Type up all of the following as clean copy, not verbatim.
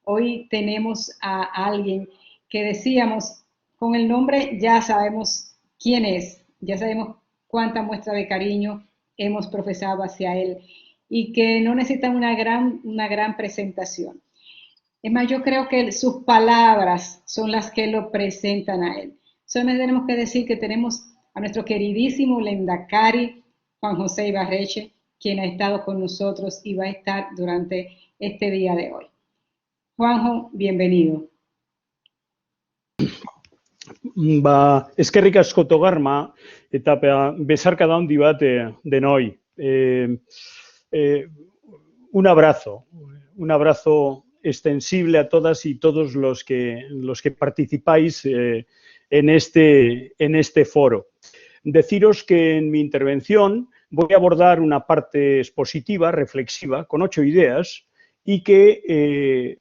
Hoy tenemos a alguien que decíamos, con el nombre ya sabemos quién es, ya sabemos cuánta muestra de cariño hemos profesado hacia él y que no necesita una gran presentación. Es más, yo creo que sus palabras son las que lo presentan a él. Solo tenemos que decir que tenemos a nuestro queridísimo Lendakari Juan José Ibarreche, quien ha estado con nosotros y va a estar durante este día de hoy. Juanjo, bienvenido. Eskerrik asko Togarma eta besarkada handi bat denoi. Un abrazo extensible a todas y todos los que participáis en este foro. Deciros que en mi intervención voy a abordar una parte expositiva, reflexiva, con 8 ideas, y que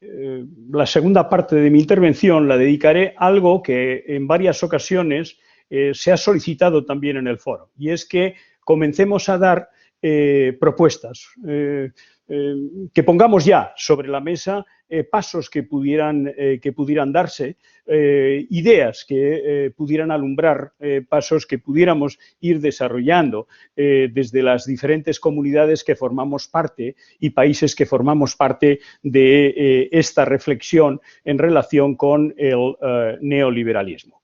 la segunda parte de mi intervención la dedicaré a algo que en varias ocasiones se ha solicitado también en el foro, y es que comencemos a dar propuestas, que pongamos ya sobre la mesa pasos que pudieran darse, ideas que pudieran alumbrar, pasos que pudiéramos ir desarrollando desde las diferentes comunidades que formamos parte y países que formamos parte de esta reflexión en relación con el neoliberalismo.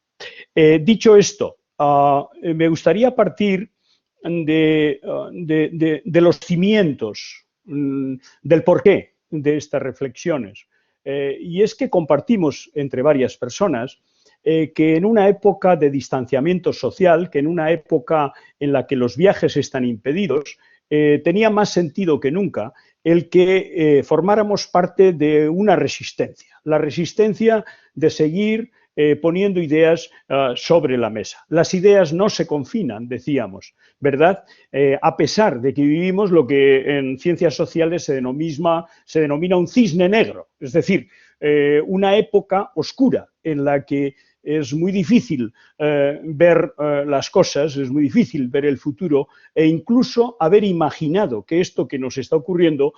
Dicho esto, me gustaría partir de los cimientos del porqué de estas reflexiones. Y es que compartimos entre varias personas que en una época de distanciamiento social, que en una época en la que los viajes están impedidos, tenía más sentido que nunca el que formáramos parte de una resistencia, la resistencia de seguir poniendo ideas sobre la mesa. Las ideas no se confinan, decíamos, ¿verdad? A pesar de que vivimos lo que en ciencias sociales se denomina un cisne negro, es decir, una época oscura en la que es muy difícil ver las cosas, es muy difícil ver el futuro e incluso haber imaginado que esto que nos está ocurriendo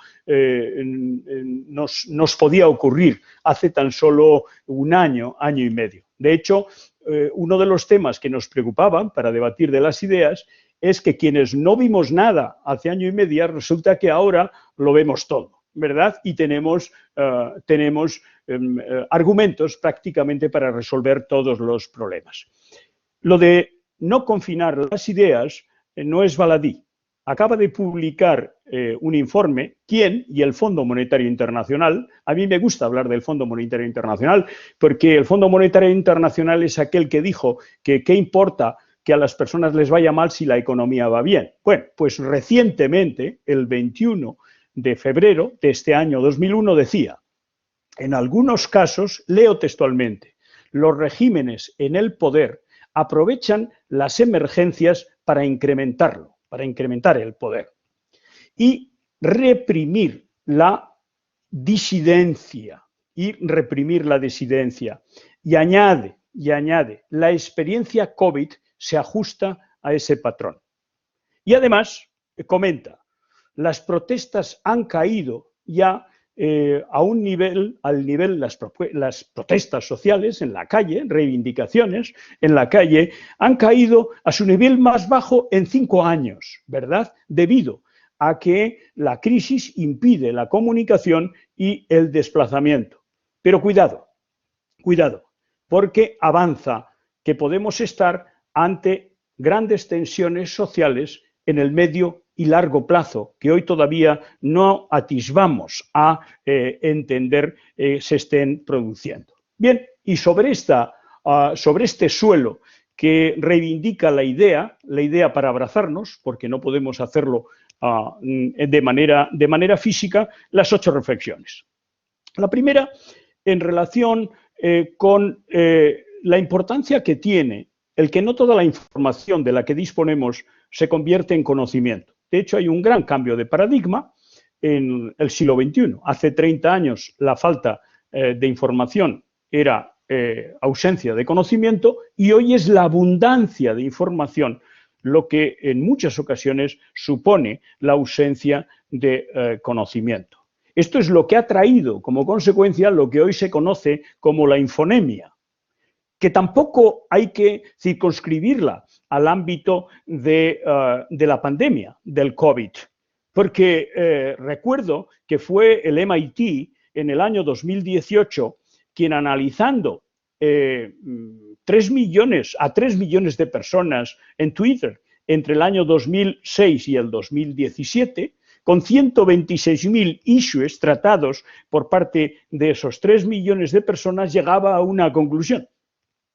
nos podía ocurrir hace tan solo un año, año y medio. De hecho, uno de los temas que nos preocupaban para debatir de las ideas es que quienes no vimos nada hace año y medio resulta que ahora lo vemos todo, ¿verdad? Y tenemos argumentos prácticamente para resolver todos los problemas. Lo de no confinar las ideas no es baladí. Acaba de publicar un informe, ¿quién? Y el Fondo Monetario Internacional. A mí me gusta hablar del Fondo Monetario Internacional porque el Fondo Monetario Internacional es aquel que dijo que qué importa que a las personas les vaya mal si la economía va bien. Bueno, pues recientemente, el 21 de febrero de este año 2001, decía: en algunos casos, leo textualmente, los regímenes en el poder aprovechan las emergencias para incrementar el poder y reprimir la disidencia. Y añade, la experiencia COVID se ajusta a ese patrón. Y además, comenta, las protestas han caído ya al nivel, las protestas sociales en la calle, reivindicaciones en la calle, han caído a su nivel más bajo en 5 años, ¿verdad? Debido a que la crisis impide la comunicación y el desplazamiento. Pero cuidado, porque avanza que podemos estar ante grandes tensiones sociales en el medio y largo plazo, que hoy todavía no atisbamos a entender se estén produciendo. Bien, y sobre este suelo que reivindica la idea para abrazarnos, porque no podemos hacerlo de manera física, las 8 reflexiones. La primera, en relación con la importancia que tiene el que no toda la información de la que disponemos se convierte en conocimiento. De hecho, hay un gran cambio de paradigma en el siglo XXI. Hace 30 años la falta de información era ausencia de conocimiento y hoy es la abundancia de información lo que en muchas ocasiones supone la ausencia de conocimiento. Esto es lo que ha traído como consecuencia lo que hoy se conoce como la infonemia, que tampoco hay que circunscribirla al ámbito de la pandemia, del COVID, porque recuerdo que fue el MIT en el año 2018 quien, analizando 3 millones de personas en Twitter entre el año 2006 y el 2017, con 126.000 issues tratados por parte de esos 3 millones de personas, llegaba a una conclusión.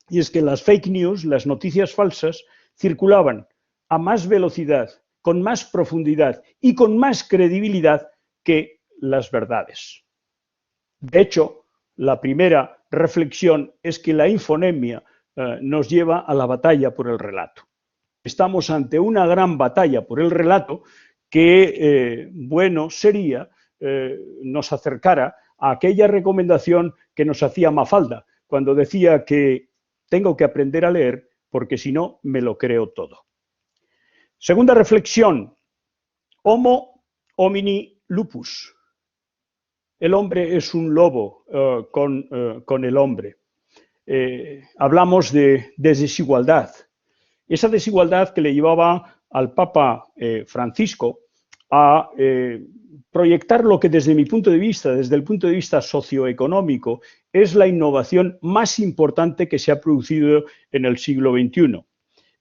Y es que las fake news, las noticias falsas, circulaban a más velocidad, con más profundidad y con más credibilidad que las verdades. De hecho, la primera reflexión es que la infonemia nos lleva a la batalla por el relato. Estamos ante una gran batalla por el relato que, bueno, sería nos acercara a aquella recomendación que nos hacía Mafalda, cuando decía que tengo que aprender a leer porque si no me lo creo todo. Segunda reflexión, Homo homini lupus. El hombre es un lobo con el hombre. Hablamos de desigualdad. Esa desigualdad que le llevaba al Papa Francisco a proyectar lo que desde mi punto de vista, desde el punto de vista socioeconómico, es la innovación más importante que se ha producido en el siglo XXI.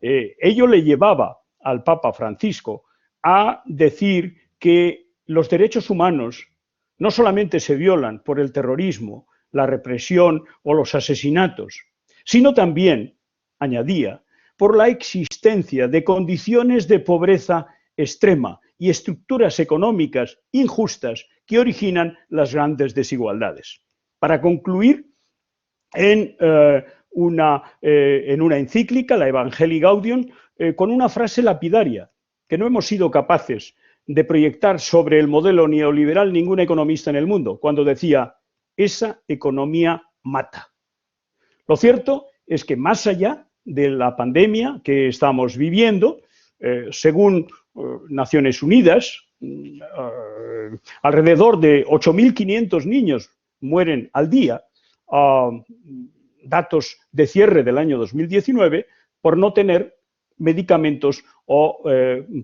Ello le llevaba al Papa Francisco a decir que los derechos humanos no solamente se violan por el terrorismo, la represión o los asesinatos, sino también, añadía, por la existencia de condiciones de pobreza extrema y estructuras económicas injustas que originan las grandes desigualdades. Para concluir, en una encíclica, la Evangelii Gaudium, con una frase lapidaria que no hemos sido capaces de proyectar sobre el modelo neoliberal ningún economista en el mundo, cuando decía, esa economía mata. Lo cierto es que más allá de la pandemia que estamos viviendo, según Naciones Unidas, alrededor de 8.500 niños mueren al día, datos de cierre del año 2019, por no tener medicamentos o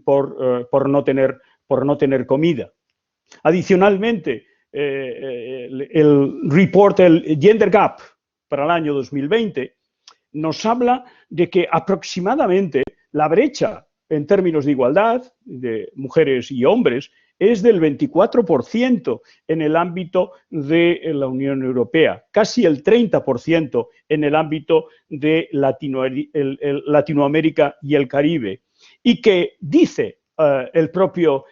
por no tener comida. Adicionalmente, el report, el Gender Gap para el año 2020, nos habla de que aproximadamente la brecha en términos de igualdad de mujeres y hombres es del 24% en el ámbito de la Unión Europea, casi el 30% en el ámbito de Latinoamérica y el Caribe. Y que dice el propio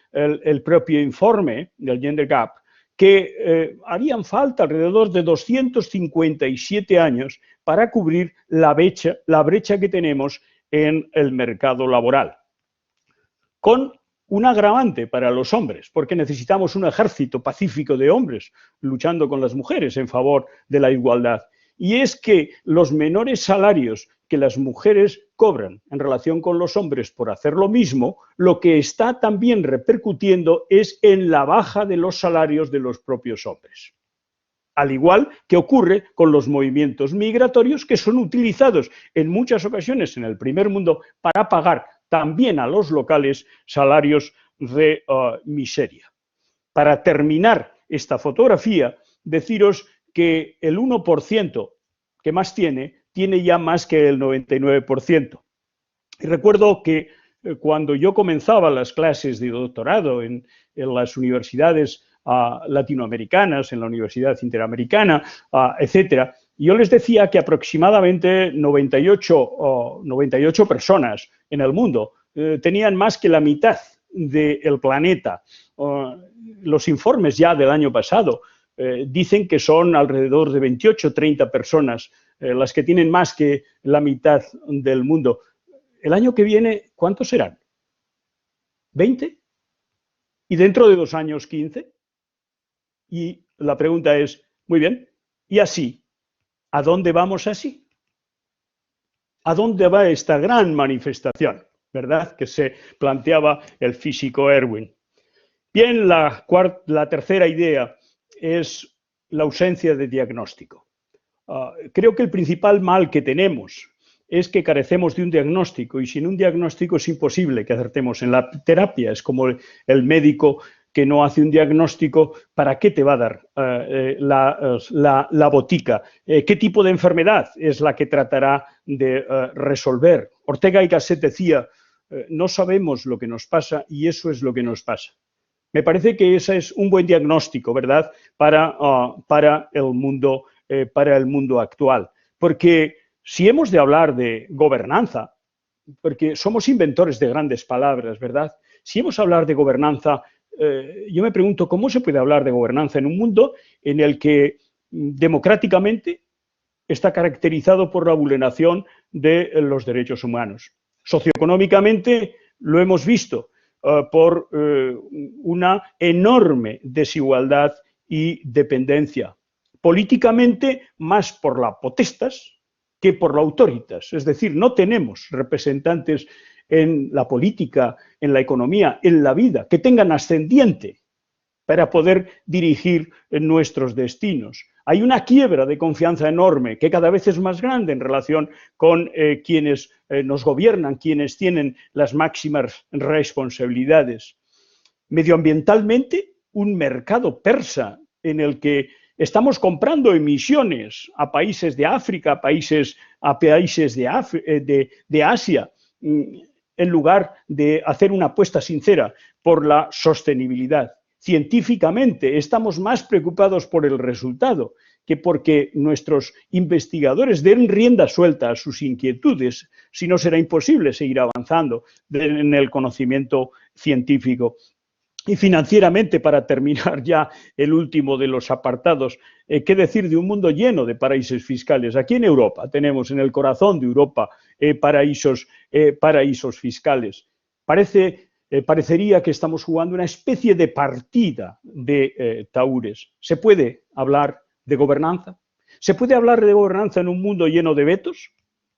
informe del Gender Gap que harían falta alrededor de 257 años para cubrir la brecha que tenemos en el mercado laboral. Con un agravante para los hombres, porque necesitamos un ejército pacífico de hombres luchando con las mujeres en favor de la igualdad. Y es que los menores salarios que las mujeres cobran en relación con los hombres por hacer lo mismo, lo que está también repercutiendo es en la baja de los salarios de los propios hombres. Al igual que ocurre con los movimientos migratorios que son utilizados en muchas ocasiones en el primer mundo para pagar también a los locales salarios de miseria. Para terminar esta fotografía, deciros que el 1% que más tiene ya más que el 99%. Y recuerdo que cuando yo comenzaba las clases de doctorado en las universidades latinoamericanas, en la Universidad Interamericana, etcétera, yo les decía que aproximadamente 98 personas en el mundo tenían más que la mitad del planeta. Los informes ya del año pasado dicen que son alrededor de 28 o 30 personas las que tienen más que la mitad del mundo. El año que viene, ¿cuántos serán? ¿20? ¿Y dentro de 2 años 15? Y la pregunta es, muy bien, ¿y así? ¿A dónde vamos así? ¿A dónde va esta gran manifestación? ¿Verdad? Que se planteaba el físico Erwin. Bien, la tercera idea es la ausencia de diagnóstico. Creo que el principal mal que tenemos es que carecemos de un diagnóstico y sin un diagnóstico es imposible que acertemos en la terapia. Es como el médico que no hace un diagnóstico, ¿para qué te va a dar la botica? ¿Qué tipo de enfermedad es la que tratará de resolver? Ortega y Gasset decía, no sabemos lo que nos pasa y eso es lo que nos pasa. Me parece que ese es un buen diagnóstico, ¿verdad?, para el mundo actual. Porque si hemos de hablar de gobernanza, porque somos inventores de grandes palabras, ¿verdad? Si hemos de hablar de gobernanza, yo me pregunto, ¿cómo se puede hablar de gobernanza en un mundo en el que democráticamente está caracterizado por la vulneración de los derechos humanos? Socioeconómicamente lo hemos visto, por una enorme desigualdad y dependencia. Políticamente, más por la potestas que por la autoritas. Es decir, no tenemos representantes en la política, en la economía, en la vida, que tengan ascendiente para poder dirigir nuestros destinos. Hay una quiebra de confianza enorme que cada vez es más grande en relación con quienes nos gobiernan, quienes tienen las máximas responsabilidades. Medioambientalmente, un mercado persa en el que estamos comprando emisiones a países de África, a países de Asia, en lugar de hacer una apuesta sincera por la sostenibilidad. Científicamente estamos más preocupados por el resultado que porque nuestros investigadores den rienda suelta a sus inquietudes, si no será imposible seguir avanzando en el conocimiento científico. Y financieramente, para terminar ya el último de los apartados, ¿qué decir de un mundo lleno de paraísos fiscales? Aquí en Europa tenemos, en el corazón de Europa, paraísos fiscales. Parecería que estamos jugando una especie de partida de tahúres. ¿Se puede hablar de gobernanza? ¿Se puede hablar de gobernanza en un mundo lleno de vetos?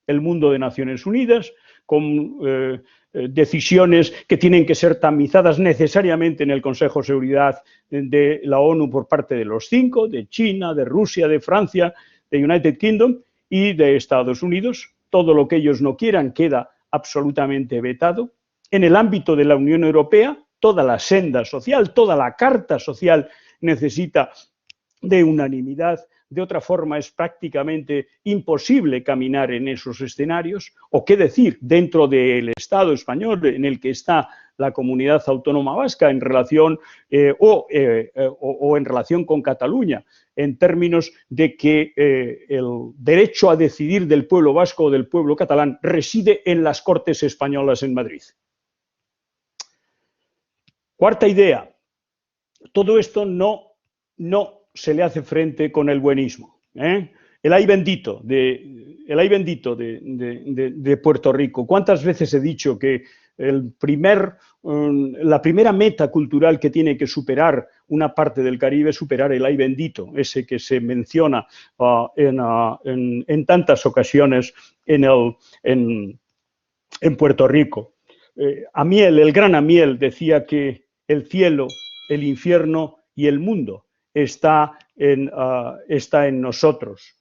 El mundo de Naciones Unidas, con decisiones que tienen que ser tamizadas necesariamente en el Consejo de Seguridad de la ONU por parte de los 5, de China, de Rusia, de Francia, de United Kingdom y de Estados Unidos. Todo lo que ellos no quieran queda absolutamente vetado. En el ámbito de la Unión Europea, toda la senda social, toda la carta social necesita de unanimidad. De otra forma, es prácticamente imposible caminar en esos escenarios. O qué decir, dentro del Estado español, en el que está la comunidad autónoma vasca, en relación o en relación con Cataluña, en términos de que el derecho a decidir del pueblo vasco o del pueblo catalán reside en las Cortes españolas en Madrid. Cuarta idea, todo esto no se le hace frente con el buenismo. El ay bendito de Puerto Rico. ¿Cuántas veces he dicho que la primera meta cultural que tiene que superar una parte del Caribe es superar el ay bendito, ese que se menciona en tantas ocasiones en Puerto Rico? Amiel, el gran Amiel, decía que el cielo, el infierno y el mundo está en nosotros.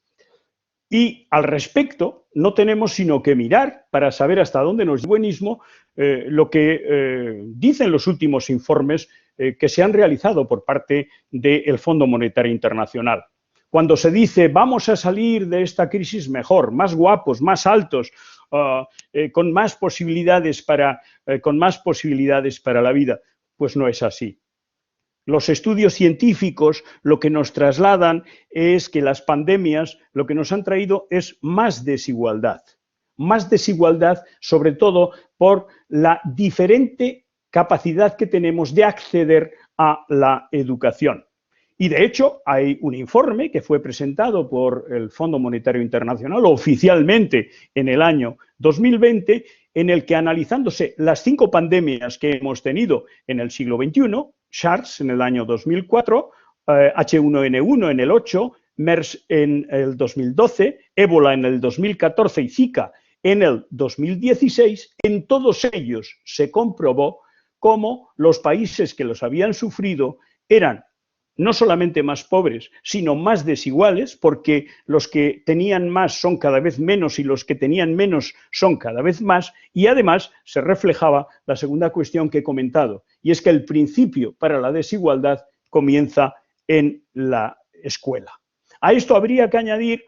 Y al respecto, no tenemos sino que mirar para saber hasta dónde nos lleva el buenismo lo que dicen los últimos informes que se han realizado por parte del Fondo Monetario Internacional. Cuando se dice vamos a salir de esta crisis mejor, más guapos, más altos, con más posibilidades para la vida, pues no es así. Los estudios científicos lo que nos trasladan es que las pandemias lo que nos han traído es más desigualdad sobre todo por la diferente capacidad que tenemos de acceder a la educación. Y de hecho hay un informe que fue presentado por el Fondo Monetario Internacional oficialmente en el año 2020, en el que analizándose las 5 pandemias que hemos tenido en el siglo XXI, SARS en el año 2004, H1N1 en el 8, MERS en el 2012, ébola en el 2014 y Zika en el 2016, en todos ellos se comprobó cómo los países que los habían sufrido eran no solamente más pobres, sino más desiguales, porque los que tenían más son cada vez menos y los que tenían menos son cada vez más, y además se reflejaba la segunda cuestión que he comentado, y es que el principio para la desigualdad comienza en la escuela. A esto habría que añadir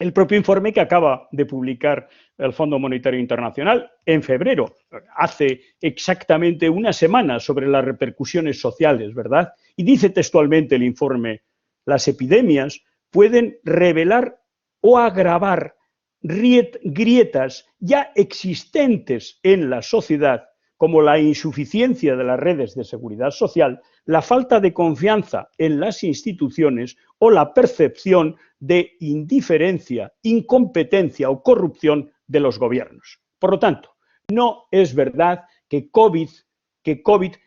el propio informe que acaba de publicar el Fondo Monetario Internacional en febrero, hace exactamente una semana, sobre las repercusiones sociales, ¿verdad? Y dice textualmente el informe: las epidemias pueden revelar o agravar grietas ya existentes en la sociedad, como la insuficiencia de las redes de seguridad social, la falta de confianza en las instituciones o la percepción de indiferencia, incompetencia o corrupción de los gobiernos. Por lo tanto, no es verdad que COVID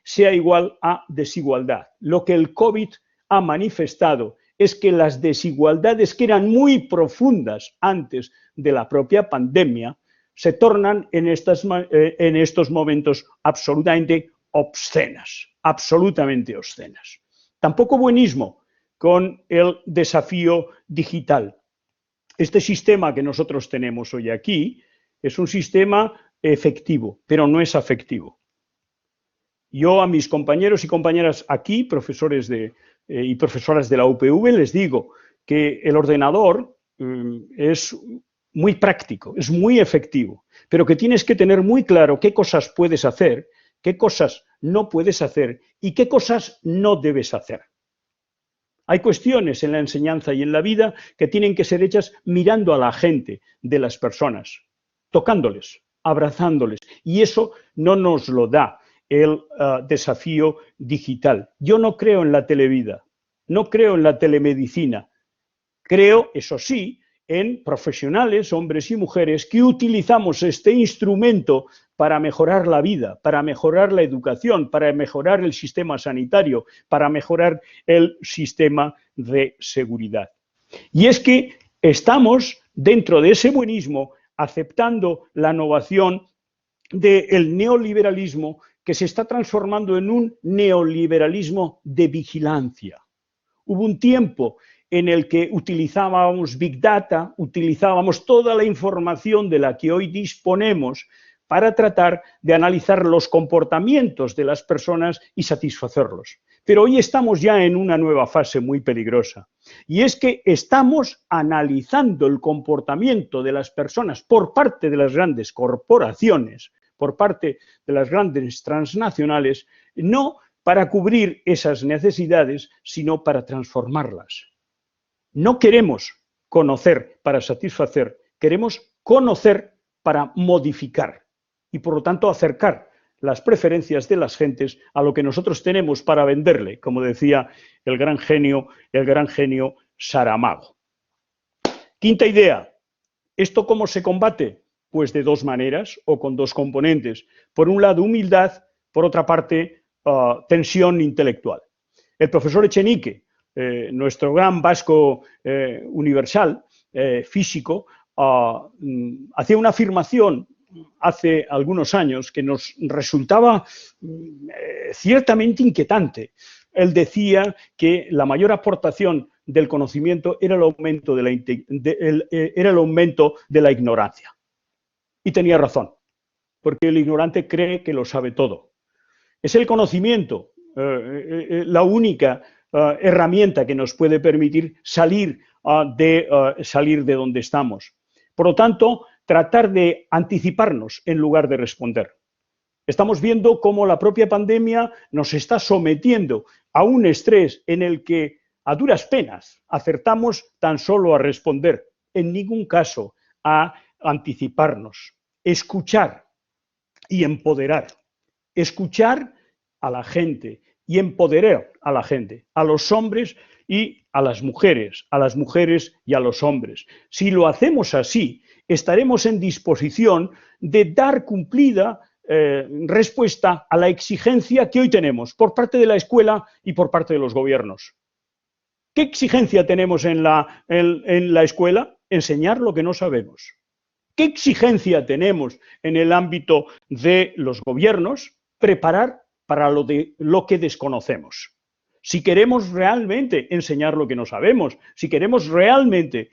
sea igual a desigualdad. Lo que el COVID ha manifestado es que las desigualdades, que eran muy profundas antes de la propia pandemia, se tornan en estos momentos absolutamente obscenas, absolutamente obscenas. Tampoco buenismo con el desafío digital. Este sistema que nosotros tenemos hoy aquí es un sistema efectivo, pero no es afectivo. Yo a mis compañeros y compañeras aquí, profesores y profesoras de la UPV, les digo que el ordenador es muy práctico, es muy efectivo, pero que tienes que tener muy claro qué cosas puedes hacer, qué cosas no puedes hacer y qué cosas no debes hacer. Hay cuestiones en la enseñanza y en la vida que tienen que ser hechas mirando a la gente de las personas, tocándoles, abrazándoles, y eso no nos lo da el desafío digital. Yo no creo en la televida, no creo en la telemedicina, creo, eso sí, en profesionales, hombres y mujeres, que utilizamos este instrumento para mejorar la vida, para mejorar la educación, para mejorar el sistema sanitario, para mejorar el sistema de seguridad. Y es que estamos, dentro de ese buenismo, aceptando la innovación del neoliberalismo, que se está transformando en un neoliberalismo de vigilancia. Hubo un tiempo en el que utilizábamos Big Data, utilizábamos toda la información de la que hoy disponemos para tratar de analizar los comportamientos de las personas y satisfacerlos. Pero hoy estamos ya en una nueva fase muy peligrosa, y es que estamos analizando el comportamiento de las personas por parte de las grandes corporaciones, por parte de las grandes transnacionales, no para cubrir esas necesidades, sino para transformarlas. No queremos conocer para satisfacer, queremos conocer para modificar y, por lo tanto, acercar las preferencias de las gentes a lo que nosotros tenemos para venderle, como decía el gran genio Saramago. Quinta idea, ¿esto cómo se combate? Pues de dos maneras o con dos componentes. Por un lado, humildad, por otra parte, tensión intelectual. El profesor Echenique, nuestro gran vasco universal, físico, hacía una afirmación hace algunos años que nos resultaba ciertamente inquietante. Él decía que la mayor aportación del conocimiento era el aumento de la ignorancia. Y tenía razón, porque el ignorante cree que lo sabe todo. Es el conocimiento la única herramienta que nos puede permitir salir de donde estamos. Por lo tanto, tratar de anticiparnos en lugar de responder. Estamos viendo cómo la propia pandemia nos está sometiendo a un estrés en el que a duras penas acertamos tan solo a responder, en ningún caso a anticiparnos, escuchar y empoderar. Escuchar a la gente y empoderar a la gente, a los hombres y a las mujeres y a los hombres. Si lo hacemos así, estaremos en disposición de dar cumplida respuesta a la exigencia que hoy tenemos por parte de la escuela y por parte de los gobiernos. ¿Qué exigencia tenemos en la escuela? Enseñar lo que no sabemos. ¿Qué exigencia tenemos en el ámbito de los gobiernos? Preparar para lo que desconocemos. Si queremos realmente enseñar lo que no sabemos, si queremos realmente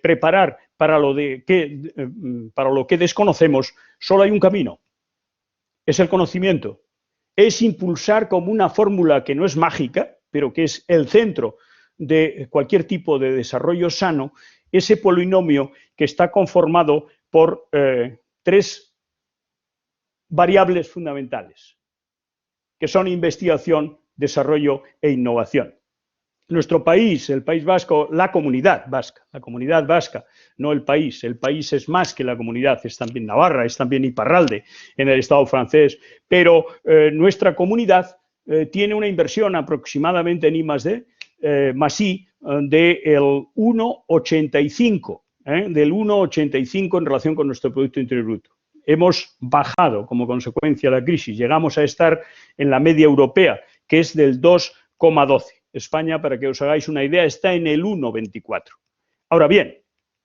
preparar para lo que desconocemos, solo hay un camino, es el conocimiento. Es impulsar como una fórmula que no es mágica, pero que es el centro de cualquier tipo de desarrollo sano, ese polinomio que está conformado por tres variables fundamentales, que son investigación, desarrollo e innovación. Nuestro país, el País Vasco, la comunidad vasca, no el país es más que la comunidad, es también Navarra, es también Iparralde en el Estado francés, pero nuestra comunidad tiene una inversión aproximadamente en I+D, +I, del 1,85, del 1,85 en relación con nuestro Producto Interior Bruto. Hemos bajado como consecuencia de la crisis, llegamos a estar en la media europea, que es del 2,12. España, para que os hagáis una idea, está en el 1,24. Ahora bien,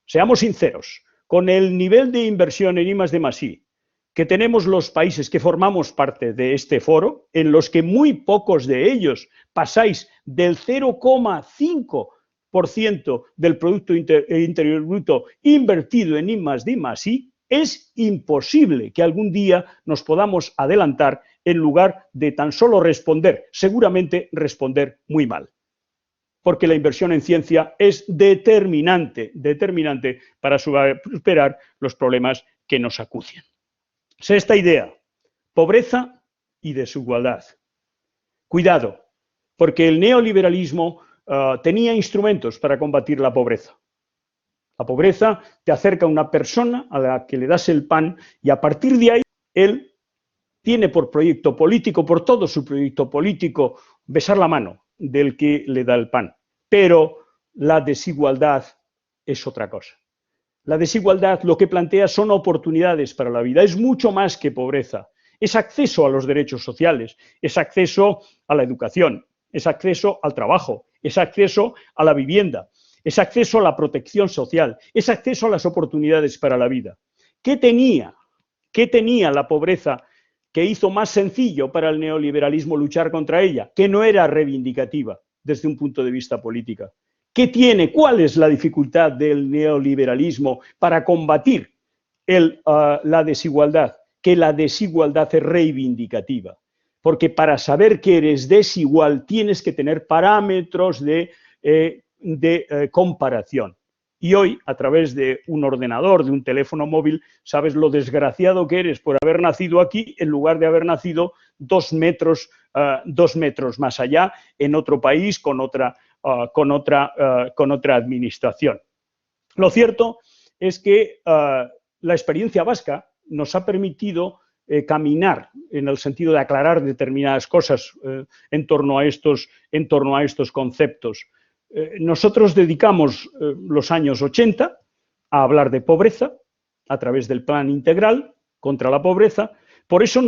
seamos sinceros, con el nivel de inversión en I+D+I que tenemos los países que formamos parte de este foro, en los que muy pocos de ellos pasáis del 0,5% del Producto Interior Bruto invertido en I+D+I, es imposible que algún día nos podamos adelantar en lugar de tan solo responder, seguramente responder muy mal. Porque la inversión en ciencia es determinante para superar los problemas que nos acucian. Sexta idea, pobreza y desigualdad. Cuidado, porque el neoliberalismo tenía instrumentos para combatir la pobreza. La pobreza te acerca a una persona a la que le das el pan y a partir de ahí él tiene por proyecto político, por todo su proyecto político, besar la mano del que le da el pan. Pero la desigualdad es otra cosa. La desigualdad lo que plantea son oportunidades para la vida, es mucho más que pobreza. Es acceso a los derechos sociales, es acceso a la educación, es acceso al trabajo, es acceso a la vivienda, es acceso a la protección social, es acceso a las oportunidades para la vida. ¿Qué tenía la pobreza que hizo más sencillo para el neoliberalismo luchar contra ella? Que no era reivindicativa desde un punto de vista político. ¿Qué tiene? ¿Cuál es la dificultad del neoliberalismo para combatir la desigualdad? Que la desigualdad es reivindicativa. Porque para saber que eres desigual tienes que tener parámetros de comparación. Y hoy, a través de un ordenador, de un teléfono móvil, sabes lo desgraciado que eres por haber nacido aquí en lugar de haber nacido 2 metros más allá, en otro país, con otra administración. Lo cierto es que la experiencia vasca nos ha permitido caminar en el sentido de aclarar determinadas cosas en torno a estos conceptos. Nosotros dedicamos los años 80 a hablar de pobreza a través del Plan Integral contra la Pobreza. Por eso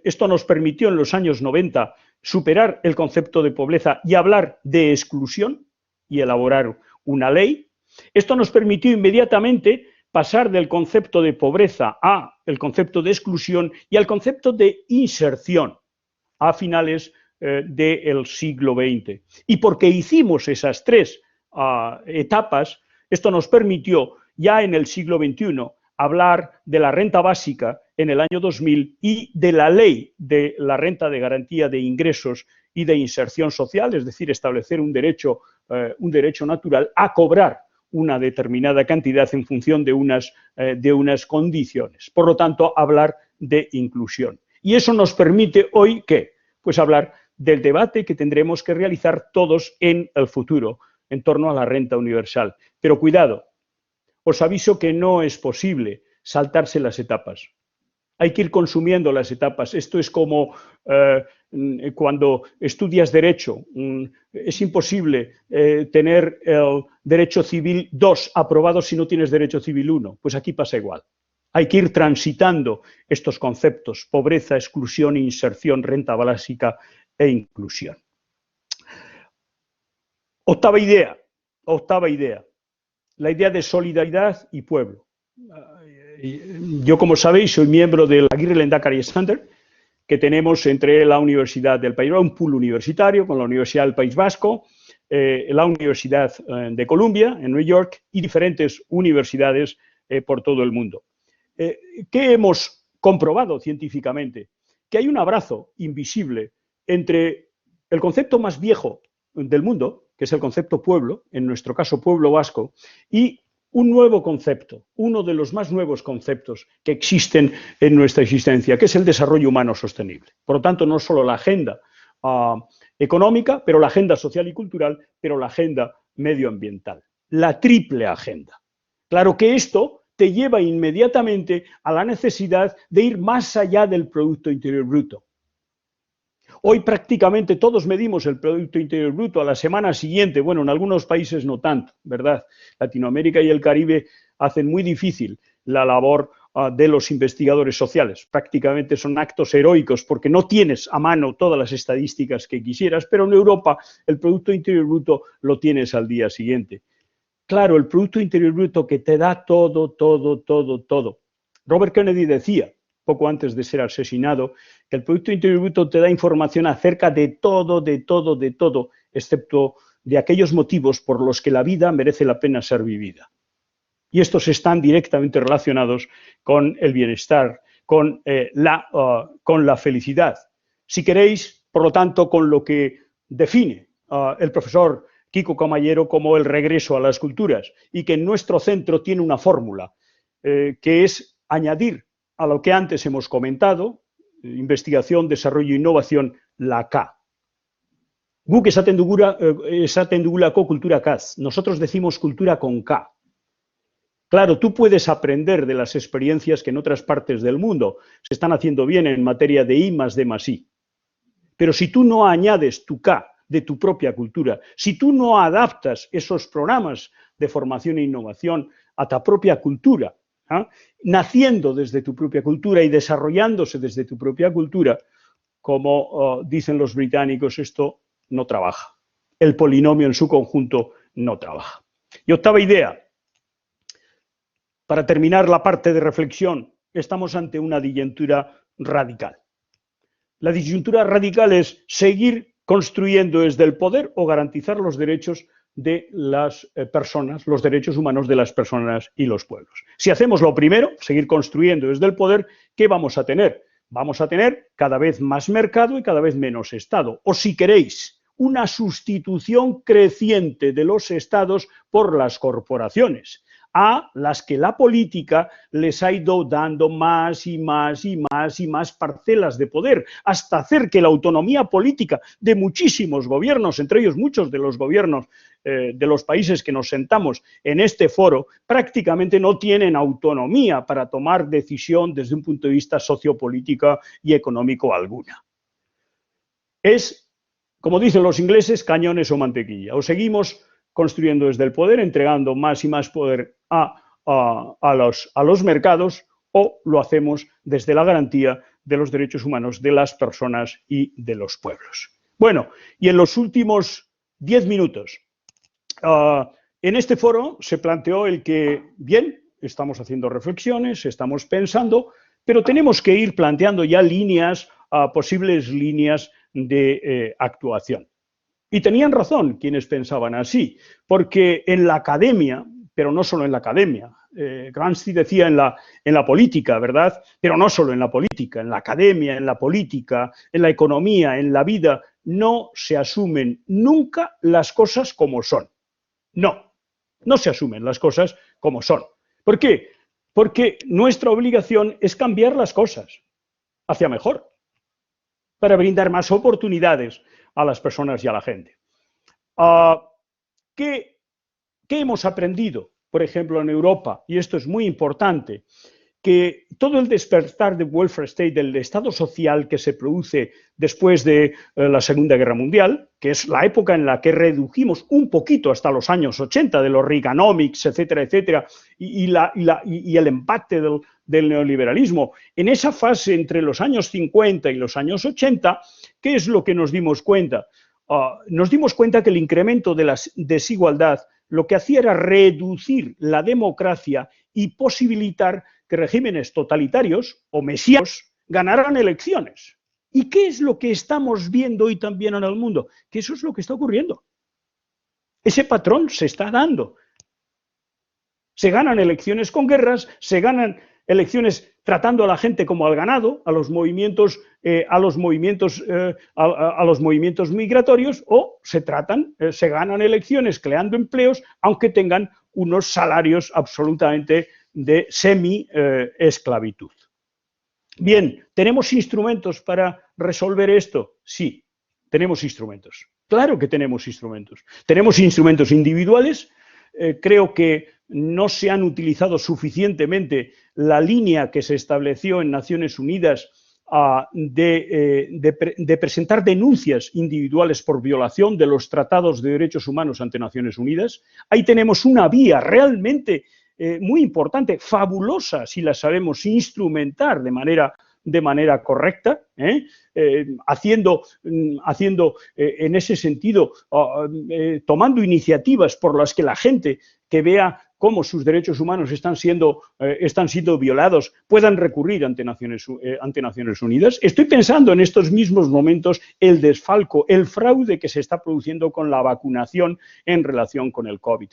esto nos permitió en los años 90 superar el concepto de pobreza y hablar de exclusión y elaborar una ley. Esto nos permitió inmediatamente pasar del concepto de pobreza al concepto de exclusión y al concepto de inserción a finales del siglo XX. Y porque hicimos esas 3 etapas, esto nos permitió ya en el siglo XXI hablar de la renta básica en el año 2000 y de la ley de la renta de garantía de ingresos y de inserción social, es decir, establecer un derecho natural a cobrar una determinada cantidad en función de unas condiciones. Por lo tanto, hablar de inclusión. Y eso nos permite hoy, ¿qué? Pues hablar del debate que tendremos que realizar todos en el futuro, en torno a la renta universal. Pero cuidado, os aviso que no es posible saltarse las etapas. Hay que ir consumiendo las etapas. Esto es como cuando estudias Derecho. Es imposible tener el Derecho Civil 2 aprobado si no tienes Derecho Civil 1. Pues aquí pasa igual. Hay que ir transitando estos conceptos: pobreza, exclusión, inserción, renta básica e inclusión. Octava idea. La idea de solidaridad y pueblo. Yo, como sabéis, soy miembro del Agirre Lehendakari Center, que tenemos entre la Universidad del País Vasco, un pool universitario con la Universidad del País Vasco, la Universidad de Columbia en New York y diferentes universidades por todo el mundo. ¿Qué hemos comprobado científicamente? Que hay un abrazo invisible entre el concepto más viejo del mundo, que es el concepto pueblo, en nuestro caso pueblo vasco, y un nuevo concepto, uno de los más nuevos conceptos que existen en nuestra existencia, que es el desarrollo humano sostenible. Por lo tanto, no solo la agenda económica, pero la agenda social y cultural, pero la agenda medioambiental. La triple agenda. Claro que esto te lleva inmediatamente a la necesidad de ir más allá del Producto Interior Bruto. Hoy prácticamente todos medimos el Producto Interior Bruto a la semana siguiente, bueno, en algunos países no tanto, ¿verdad? Latinoamérica y el Caribe hacen muy difícil la labor de los investigadores sociales. Prácticamente son actos heroicos porque no tienes a mano todas las estadísticas que quisieras, pero en Europa el Producto Interior Bruto lo tienes al día siguiente. Claro, el Producto Interior Bruto que te da todo, todo, todo, todo. Robert Kennedy decía, poco antes de ser asesinado, que el Producto Interior Bruto te da información acerca de todo, de todo, de todo, excepto de aquellos motivos por los que la vida merece la pena ser vivida. Y estos están directamente relacionados con el bienestar, con la felicidad. Si queréis, por lo tanto, con lo que define el profesor Kiko Camallero como el regreso a las culturas, y que en nuestro centro tiene una fórmula, que es añadir a lo que antes hemos comentado, investigación, desarrollo e innovación, la K. Guk esaten dugulako cultura Kaz. Nosotros decimos cultura con K. Claro, tú puedes aprender de las experiencias que en otras partes del mundo se están haciendo bien en materia de I más D más I. Pero si tú no añades tu K de tu propia cultura, si tú no adaptas esos programas de formación e innovación a tu propia cultura, naciendo desde tu propia cultura y desarrollándose desde tu propia cultura, como dicen los británicos, esto no trabaja. El polinomio en su conjunto no trabaja. Y octava idea. Para terminar la parte de reflexión, estamos ante una disyuntura radical. La disyuntura radical es seguir construyendo desde el poder o garantizar los derechos de las personas, los derechos humanos de las personas y los pueblos. Si hacemos lo primero, seguir construyendo desde el poder, ¿qué vamos a tener? Vamos a tener cada vez más mercado y cada vez menos Estado. O si queréis, una sustitución creciente de los Estados por las corporaciones, a las que la política les ha ido dando más y más y más y más parcelas de poder, hasta hacer que la autonomía política de muchísimos gobiernos, entre ellos muchos de los gobiernos de los países que nos sentamos en este foro, prácticamente no tienen autonomía para tomar decisión desde un punto de vista sociopolítico y económico alguna. Es, como dicen los ingleses, cañones o mantequilla. O seguimos construyendo desde el poder, entregando más y más poder a los mercados, o lo hacemos desde la garantía de los derechos humanos de las personas y de los pueblos. Bueno, y en los últimos 10 minutos, en este foro se planteó el que, bien, estamos haciendo reflexiones, estamos pensando, pero tenemos que ir planteando ya líneas, posibles líneas de actuación. Y tenían razón quienes pensaban así, porque en la academia, pero no solo en la academia, Gramsci decía en la política, ¿verdad? Pero no solo en la política, en la academia, en la política, en la economía, en la vida, no se asumen nunca las cosas como son. No, no se asumen las cosas como son. ¿Por qué? Porque nuestra obligación es cambiar las cosas hacia mejor, para brindar más oportunidades a las personas y a la gente. ¿Qué hemos aprendido, por ejemplo, en Europa? Y esto es muy importante, que todo el despertar del welfare state, del estado social que se produce después de la Segunda Guerra Mundial, que es la época en la que redujimos un poquito hasta los años 80 de los Reaganomics, etcétera, etcétera, y el empate del neoliberalismo. En esa fase entre los años 50 y los años 80, ¿qué es lo que nos dimos cuenta? Nos dimos cuenta que el incremento de la desigualdad lo que hacía era reducir la democracia y posibilitar que regímenes totalitarios o mesíacos ganaran elecciones. ¿Y qué es lo que estamos viendo hoy también en el mundo? Que eso es lo que está ocurriendo. Ese patrón se está dando. Se ganan elecciones con guerras, se ganan elecciones tratando a la gente como al ganado, a los movimientos migratorios, o se ganan elecciones creando empleos, aunque tengan unos salarios absolutamente de semi-esclavitud. Bien, ¿tenemos instrumentos para resolver esto? Sí, tenemos instrumentos. Claro que tenemos instrumentos. Tenemos instrumentos individuales. Creo que no se han utilizado suficientemente la línea que se estableció en Naciones Unidas de presentar denuncias individuales por violación de los tratados de derechos humanos ante Naciones Unidas. Ahí tenemos una vía realmente muy importante, fabulosa, si la sabemos instrumentar de manera correcta, haciendo en ese sentido, tomando iniciativas por las que la gente que vea cómo sus derechos humanos están siendo violados puedan recurrir ante Naciones Unidas. Estoy pensando en estos mismos momentos el desfalco, el fraude que se está produciendo con la vacunación en relación con el COVID.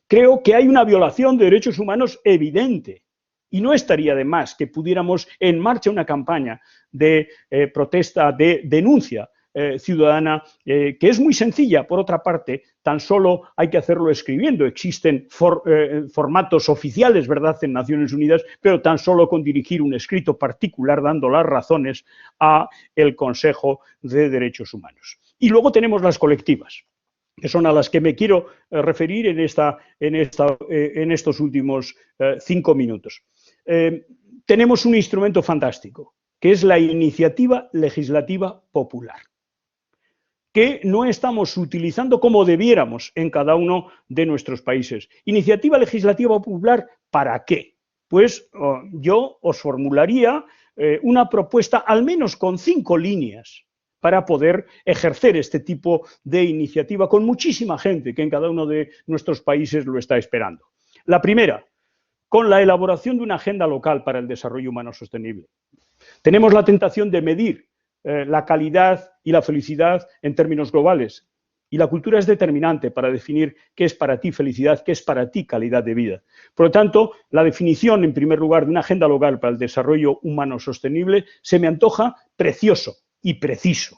Creo que hay una violación de derechos humanos evidente y no estaría de más que pudiéramos en marcha una campaña de protesta, de denuncia ciudadana, que es muy sencilla, por otra parte, tan solo hay que hacerlo escribiendo. Existen formatos oficiales, ¿verdad?, en Naciones Unidas, pero tan solo con dirigir un escrito particular dando las razones a el Consejo de Derechos Humanos. Y luego tenemos las colectivas, que son a las que me quiero referir en estos últimos 5 minutos. Tenemos un instrumento fantástico, que es la iniciativa legislativa popular, que no estamos utilizando como debiéramos en cada uno de nuestros países. Iniciativa legislativa popular, ¿para qué? Pues yo os formularía una propuesta al menos con 5 líneas para poder ejercer este tipo de iniciativa con muchísima gente que en cada uno de nuestros países lo está esperando. La primera, con la elaboración de una agenda local para el desarrollo humano sostenible. Tenemos la tentación de medir la calidad y la felicidad en términos globales, y la cultura es determinante para definir qué es para ti felicidad, qué es para ti calidad de vida. Por lo tanto, la definición, en primer lugar, de una agenda local para el desarrollo humano sostenible se me antoja precioso y preciso.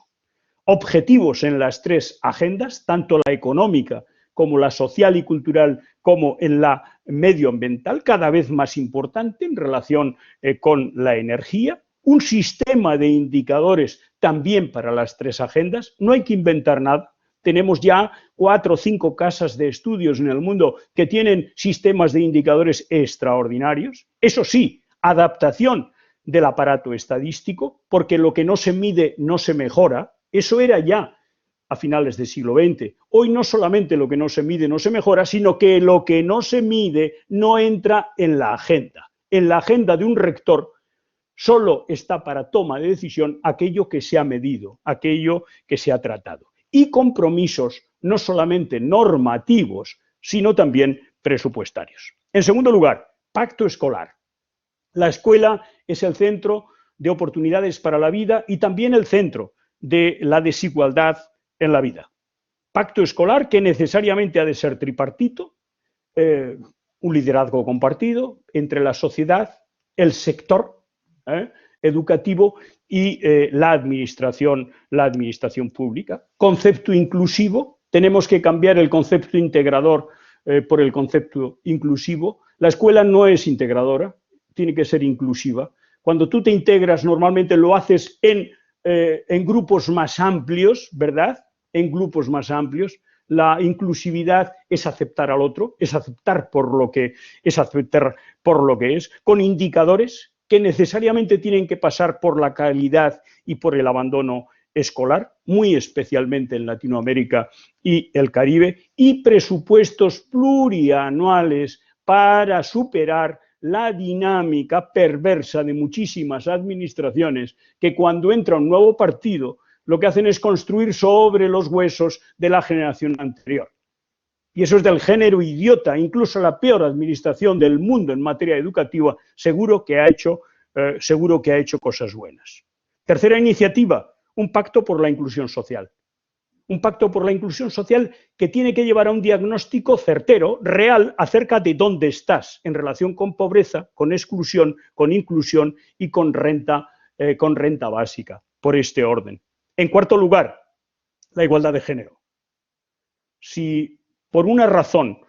Objetivos en las 3 agendas, tanto la económica como la social y cultural, como en la medioambiental, cada vez más importante en relación con la energía. Un sistema de indicadores también para las 3 agendas. No hay que inventar nada. Tenemos ya 4 o 5 casas de estudios en el mundo que tienen sistemas de indicadores extraordinarios. Eso sí, adaptación del aparato estadístico, porque lo que no se mide no se mejora. Eso era ya a finales del siglo XX. Hoy no solamente lo que no se mide no se mejora, sino que lo que no se mide no entra en la agenda. En la agenda de un rector solo está para toma de decisión aquello que se ha medido, aquello que se ha tratado. Y compromisos no solamente normativos, sino también presupuestarios. En segundo lugar, pacto escolar. La escuela es el centro de oportunidades para la vida y también el centro de la desigualdad en la vida. Pacto escolar que necesariamente ha de ser tripartito, un liderazgo compartido entre la sociedad, el sector educativo y la administración pública. Concepto inclusivo, tenemos que cambiar el concepto integrador por el concepto inclusivo. La escuela no es integradora, tiene que ser inclusiva. Cuando tú te integras, normalmente lo haces en grupos más amplios, ¿verdad? En grupos más amplios. La inclusividad es aceptar al otro, es aceptar por lo que es, con indicadores que necesariamente tienen que pasar por la calidad y por el abandono escolar, muy especialmente en Latinoamérica y el Caribe, y presupuestos plurianuales para superar la dinámica perversa de muchísimas administraciones que cuando entra un nuevo partido lo que hacen es construir sobre los huesos de la generación anterior. Y eso es del género idiota. Incluso la peor administración del mundo en materia educativa seguro que ha hecho cosas buenas. Tercera iniciativa, un pacto por la inclusión social. Un pacto por la inclusión social que tiene que llevar a un diagnóstico certero, real, acerca de dónde estás en relación con pobreza, con exclusión, con inclusión y con renta básica, por este orden. En cuarto lugar, la igualdad de género. Si por una razón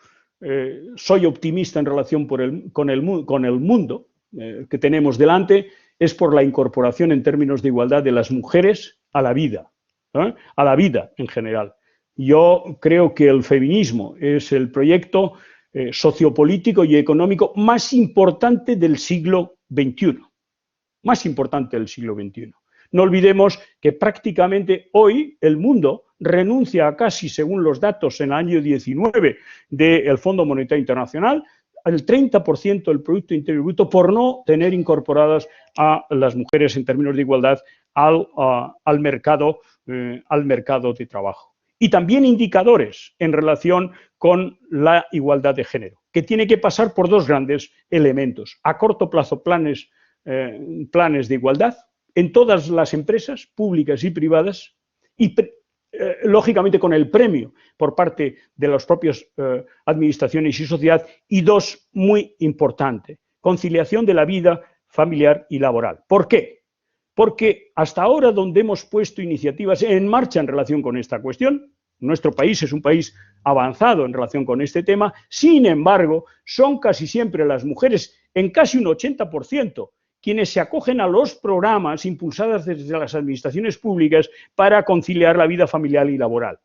soy optimista en relación con el mundo que tenemos delante, es por la incorporación en términos de igualdad de las mujeres a la vida en general. Yo creo que el feminismo es el proyecto sociopolítico y económico más importante del siglo XXI. Más importante del siglo XXI. No olvidemos que prácticamente hoy el mundo renuncia a casi, según los datos en el año 19 del Fondo Monetario Internacional, al 30% del Producto Interior Bruto por no tener incorporadas a las mujeres en términos de igualdad al mercado de trabajo. Y también indicadores en relación con la igualdad de género, que tiene que pasar por dos grandes elementos. A corto plazo, planes de igualdad en todas las empresas públicas y privadas y, lógicamente, con el premio por parte de las propias administraciones y sociedad. Y dos, muy importante, conciliación de la vida familiar y laboral. ¿Por qué? Porque hasta ahora, donde hemos puesto iniciativas en marcha en relación con esta cuestión, nuestro país es un país avanzado en relación con este tema, sin embargo, son casi siempre las mujeres, en casi un 80%, quienes se acogen a los programas impulsados desde las administraciones públicas para conciliar la vida familiar y laboral.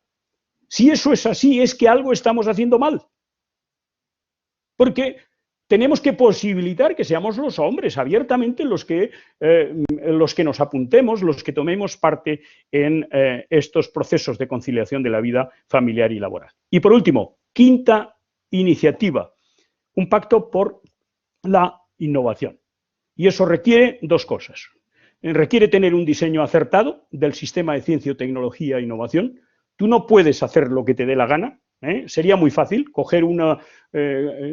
Si eso es así, es que algo estamos haciendo mal. Porque tenemos que posibilitar que seamos los hombres abiertamente los que nos apuntemos, los que tomemos parte en estos procesos de conciliación de la vida familiar y laboral. Y por último, quinta iniciativa, un pacto por la innovación. Y eso requiere dos cosas. Requiere tener un diseño acertado del sistema de ciencia, tecnología e innovación. Tú no puedes hacer lo que te dé la gana. Sería muy fácil coger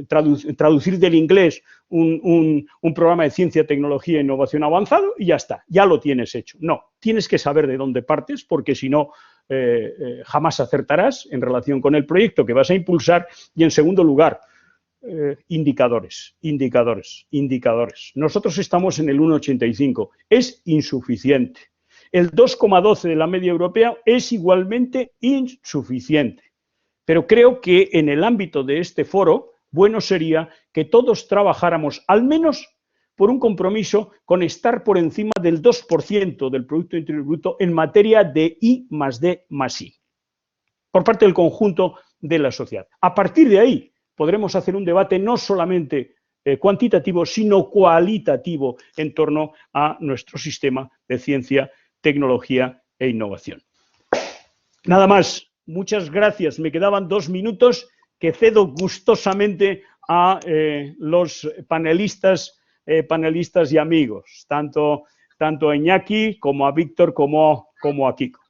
traducir del inglés un programa de ciencia, tecnología e innovación avanzado y ya está, ya lo tienes hecho. No, tienes que saber de dónde partes, porque si no, jamás acertarás en relación con el proyecto que vas a impulsar. Y en segundo lugar, indicadores. Nosotros estamos en el 1,85, es insuficiente. El 2,12 de la media europea es igualmente insuficiente. Pero creo que en el ámbito de este foro, bueno sería que todos trabajáramos al menos por un compromiso con estar por encima del 2% del Producto Interior Bruto en materia de I+D+I, por parte del conjunto de la sociedad. A partir de ahí podremos hacer un debate no solamente cuantitativo, sino cualitativo en torno a nuestro sistema de ciencia, tecnología e innovación. Nada más. Muchas gracias. Me quedaban 2 minutos que cedo gustosamente a los panelistas y amigos, tanto a Iñaki como a Víctor como a Kiko.